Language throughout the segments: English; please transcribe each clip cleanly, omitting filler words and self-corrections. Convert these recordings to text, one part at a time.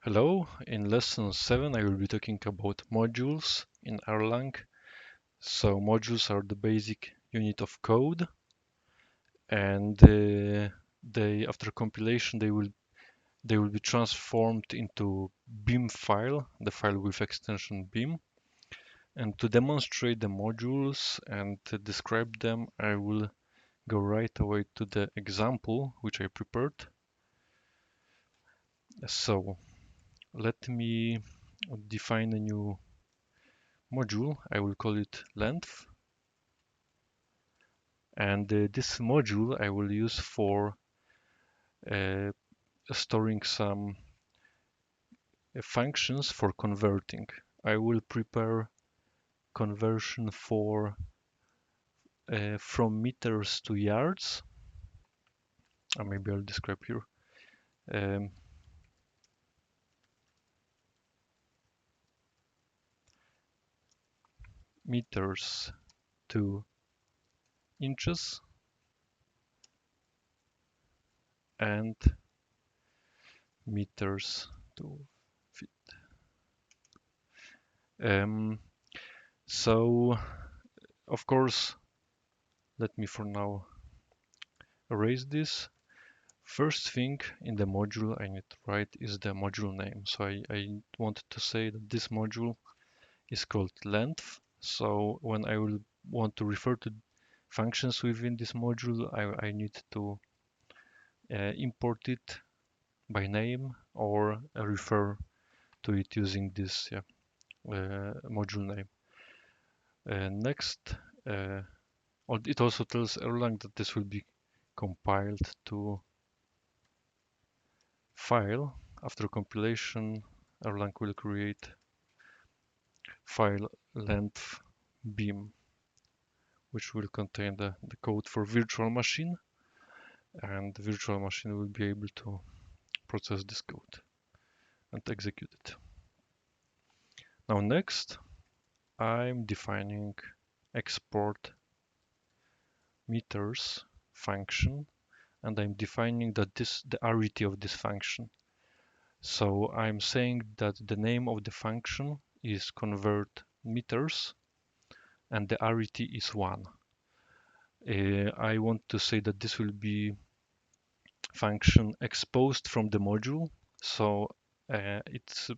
Hello, in lesson 7 I will be talking about modules in Erlang. So modules are the basic unit of code and they after compilation they will be transformed into Beam file, the file with extension Beam. And to demonstrate the modules and to describe them, I will go right away to the example which I prepared. So let me define a new module. I will call it length. And this module I will use for uh, storing some functions for converting. I will prepare conversion for from meters to yards. Or maybe I'll describe here. Um, Meters to inches and meters to feet. Um, so of course, let me for now erase this. First thing in the module I need to write is the module name. So I wanted to say that this module is called length. So when I will want to refer to functions within this module, I need to import it by name or refer to it using this module name. Next, it also tells Erlang that this will be compiled to file. After compilation, Erlang will create file length beam, which will contain the code for virtual machine, and the virtual machine will be able to process this code and execute it. Now next, I'm defining export meters function, and I'm defining the arity of this function. So I'm saying that the name of the function is convert meters and the arity is 1. I want to say that this will be function exposed from the module, so it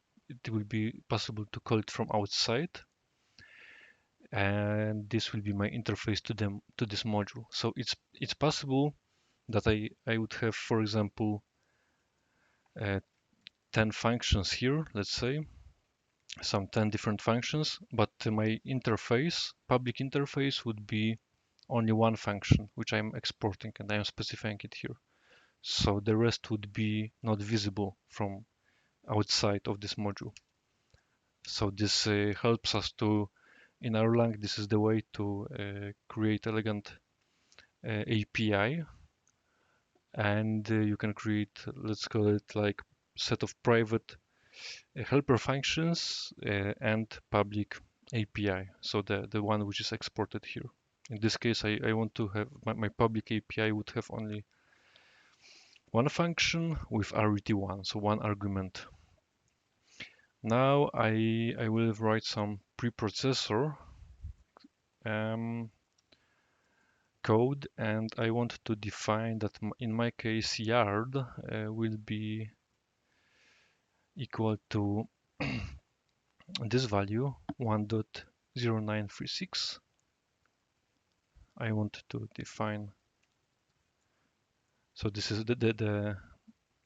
will be possible to call it from outside, and this will be my interface to this module. So it's possible that I would have, for example, uh, 10 functions here, let's say, some 10 different functions, but my interface, public interface, would be only one function, which I'm exporting, and I'm specifying it here. So the rest would be not visible from outside of this module. So this helps us to, in Erlang, this is the way to create elegant API, and you can create, let's call it like set of private helper functions and public API. So the one which is exported here. In this case, I want to have my public API would have only one function with arity1, so one argument. Now I will write some preprocessor code, and I want to define that in my case yard will be equal to this value 1.0936. I want to define, so this is the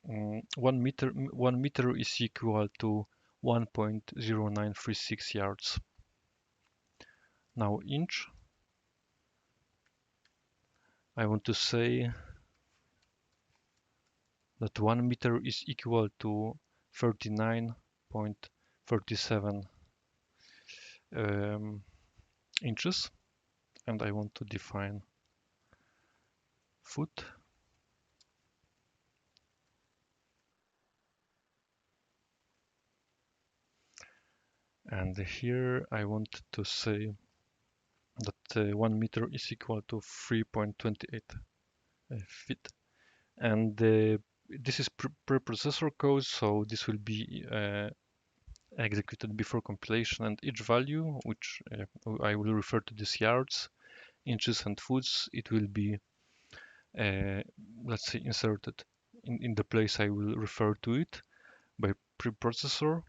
1 meter is equal to 1.0936 yards. Now inch, I want to say that 1 meter is equal to 39.37 inches, and I want to define foot. And here I want to say that 1 meter is equal to 3.28 feet. And this is preprocessor code, so this will be executed before compilation, and each value, which I will refer to these yards, inches, and foots, it will be, let's say, inserted in the place I will refer to it by preprocessor.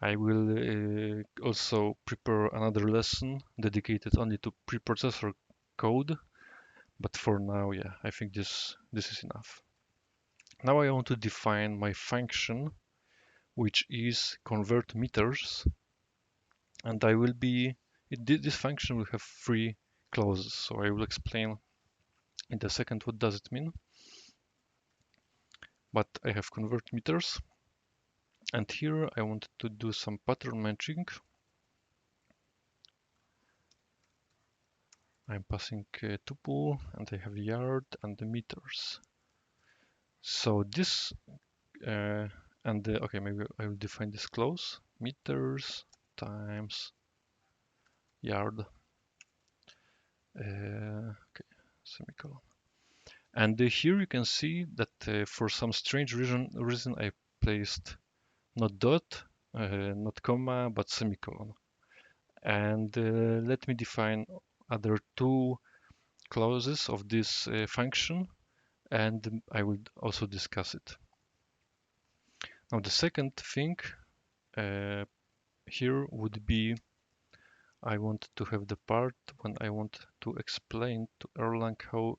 I will also prepare another lesson dedicated only to preprocessor code, but for now, yeah, I think this is enough. Now I want to define my function, which is convert meters, and I will be this function will have three clauses. So I will explain in a second what does it mean. But I have convert meters, and here I want to do some pattern matching. I'm passing a tuple, and I have yard and the meters. So this okay, maybe I will define this clause: meters times yard. Okay, semicolon. And here you can see that for some strange reason I placed not dot, not comma, but semicolon. And let me define other two clauses of this function, and I will also discuss it. Now the second thing uh, here would be I want to have the part when I want to explain to Erlang how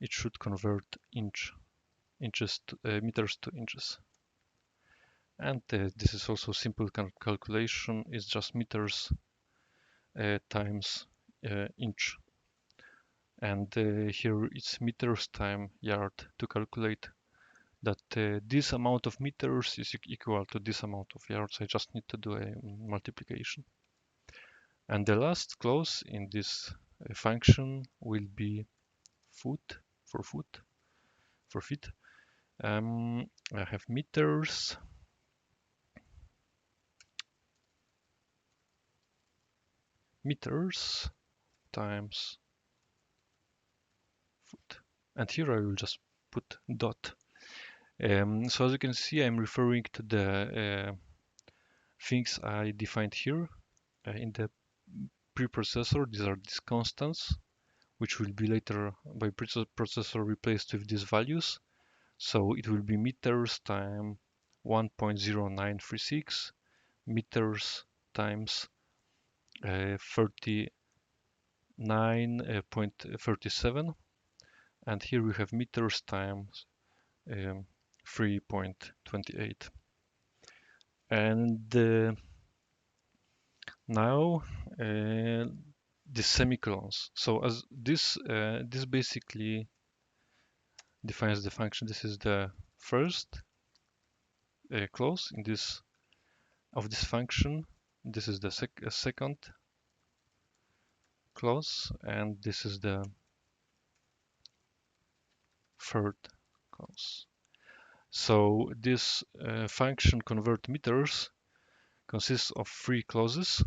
it should convert inches to meters to inches. And this is also simple calculation. It's just meters times inch. And here it's meters times yard to calculate that this amount of meters is equal to this amount of yards. I just need to do a multiplication. And the last clause in this function will be foot for foot for feet. I have meters times foot, and here I will just put dot. So as you can see, I'm referring to the things I defined here in the preprocessor. These are these constants, which will be later by preprocessor replaced with these values. So it will be meters times 1.0936, meters times 39.37, and here we have meters times 3.28. And now the semicolons. So as this basically defines the function. This is the first clause in this of this function. This is the second clause, and this is the third clause. So this function convert meters consists of three clauses,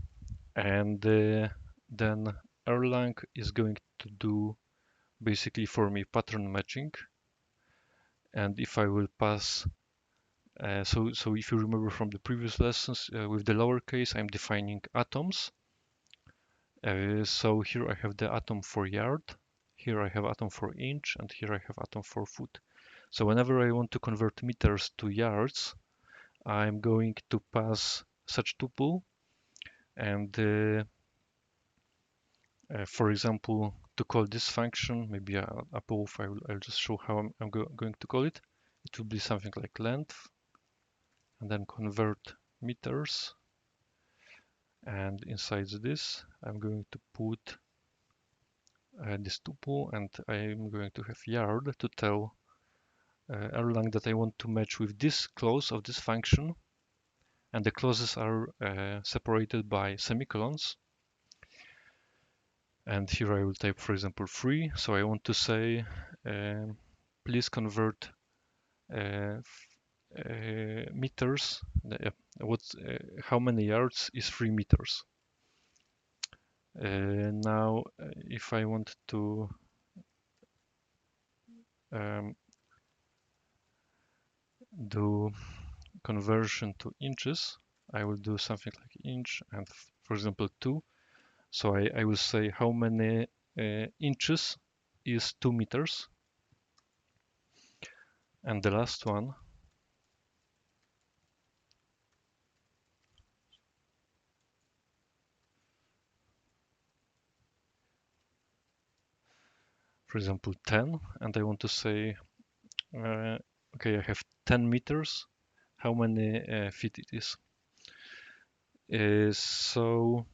and then Erlang is going to do basically for me pattern matching. And if I will pass, so if you remember from the previous lessons, with the lowercase, I'm defining atoms. So here I have the atom for yard, here I have atom for inch, and here I have atom for foot. So whenever I want to convert meters to yards, I'm going to pass such tuple, and for example, to call this function, maybe above, I'll just show how I'm going to call it. It will be something like length, and then convert meters. And inside this, I'm going to put this tuple, and I'm going to have yard to tell Erlang that I want to match with this clause of this function. And the clauses are separated by semicolons. And here I will type, for example, 3. So I want to say, please convert meters. How many yards is 3 meters? Now, if I want to do conversion to inches, I will do something like inch and, for example, 2. So I will say how many inches is 2 meters. And the last one, for example, 10, and I want to say, okay, I have 10 meters. How many feet it is? So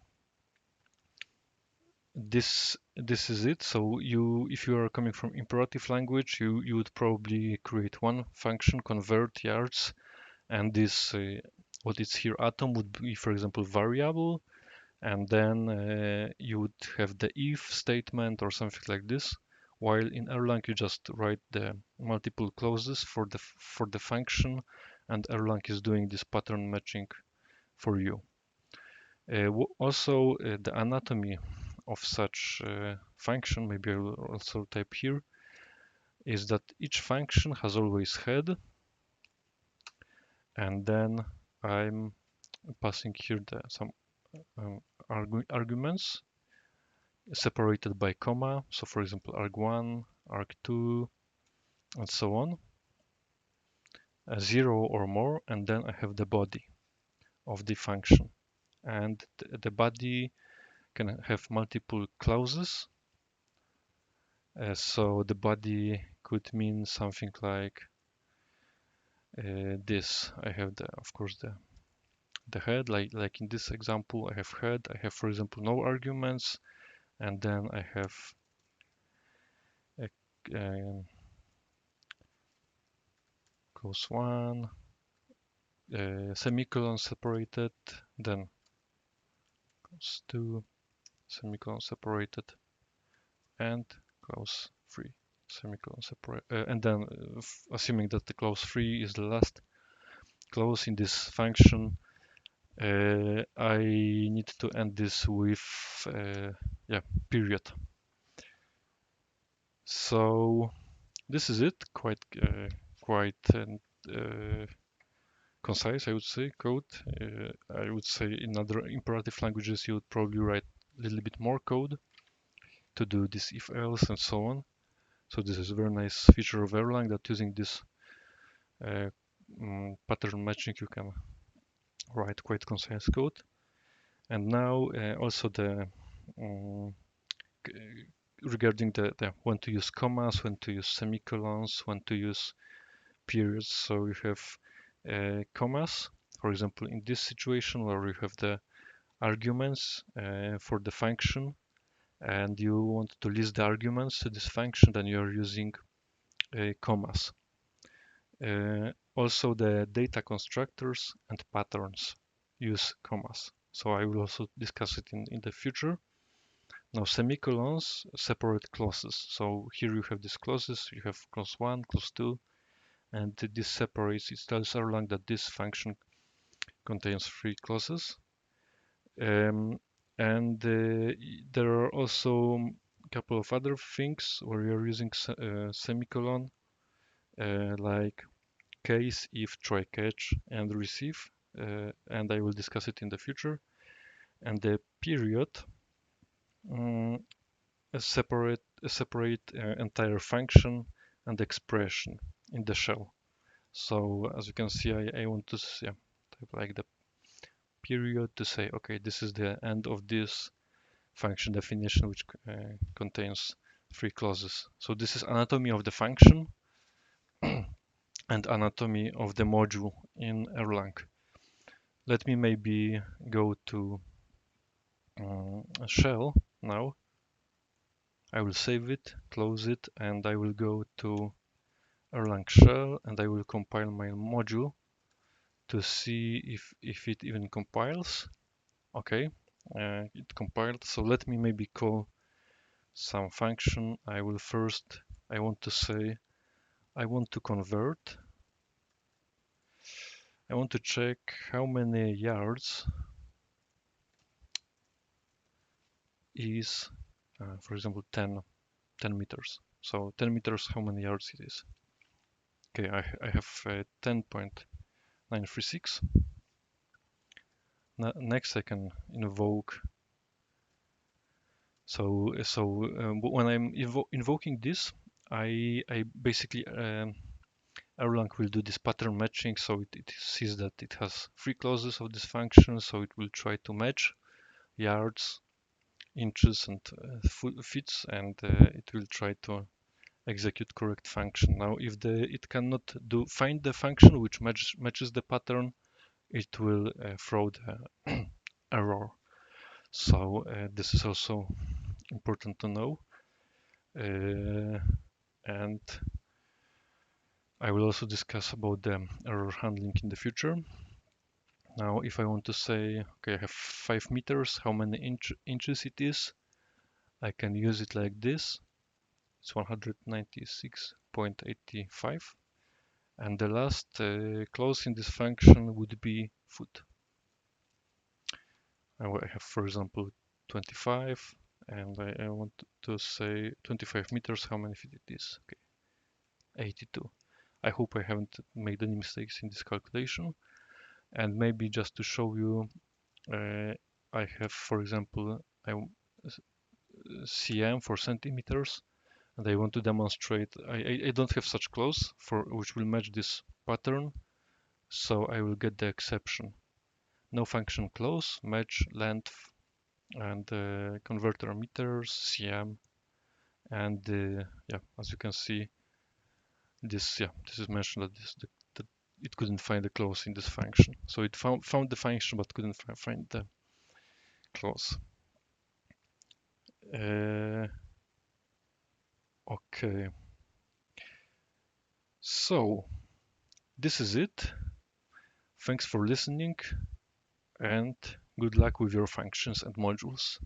this is it. So if you are coming from imperative language, you would probably create one function, convert yards, and this what is here atom would be, for example, variable, and then you would have the if statement or something like this. While in Erlang you just write the multiple clauses for the function, and Erlang is doing this pattern matching for you. Also, the anatomy of such function, maybe I will also type here, is that each function has always head, and then I'm passing here some um, arguments separated by comma. So for example, arg1, arg2, and so on, 0 or more, and then I have the body of the function. And the body can have multiple clauses. So the body could mean something like this. I have of course, the head, like in this example, I have head. I have, for example, no arguments, and then I have a, um, clause one, semicolon separated, then clause two, semicolon separated, and clause three, semicolon separate, and then assuming that the clause three is the last clause in this function, I need to end this with yeah, period. So this is it. Quite concise, I would say, code. I would say in other imperative languages you would probably write a little bit more code to do this if else and so on. So this is a very nice feature of Erlang, that using this uh, pattern matching you can write quite concise code. And now also the um, regarding the when to use commas, when to use semicolons, when to use periods. So you have commas, for example, in this situation where you have the arguments for the function, and you want to list the arguments to this function, then you are using commas. Also, the data constructors and patterns use commas. So I will also discuss it in the future. Now, semicolons separate clauses. So here you have these clauses. You have clause 1, clause 2, and this separates. It tells Erlang that this function contains 3 clauses. Um, and there are also a couple of other things where you're using semicolon, like case, if, try, catch, and receive. And I will discuss it in the future. And the period um, separate entire function and expression in the shell. So as you can see, I want to type like the period to say, okay, this is the end of this function definition, which contains 3 clauses. So this is anatomy of the function and anatomy of the module in Erlang. Let me maybe go to a shell now. I will save it, close it, and I will go to Erlang shell, and I will compile my module to see if it even compiles. Okay, it compiled. So let me maybe call some function. I want to say, I want to convert. I want to check how many yards is, for example, 10 meters. So 10 meters, how many yards it is. Okay, I have 10.936. Next, I can invoke. When I'm invoking this, I basically Erlang will do this pattern matching, so it sees that it has three clauses of this function, so it will try to match yards, inches, and fits, and it will try to execute correct function. Now, if it cannot find the function which matches the pattern, it will throw the error. So this is also important to know. And I will also discuss about the error handling in the future. Now, if I want to say, okay, I have 5 meters, how many inches it is, I can use it like this. It's 196.85. And the last clause in this function would be foot. I have, for example, 25, and I want to say 25 meters, how many feet it is. Okay, 82. I hope I haven't made any mistakes in this calculation. And maybe just to show you, I have, for example, cm for centimeters, and I want to demonstrate. I don't have such clause for which will match this pattern, so I will get the exception. No function clause, match length, and converter meters, cm, and yeah, as you can see, this is mentioned that that it couldn't find the clause in this function. So it found the function but couldn't find the clause. Okay, so this is it. Thanks for listening, and good luck with your functions and modules.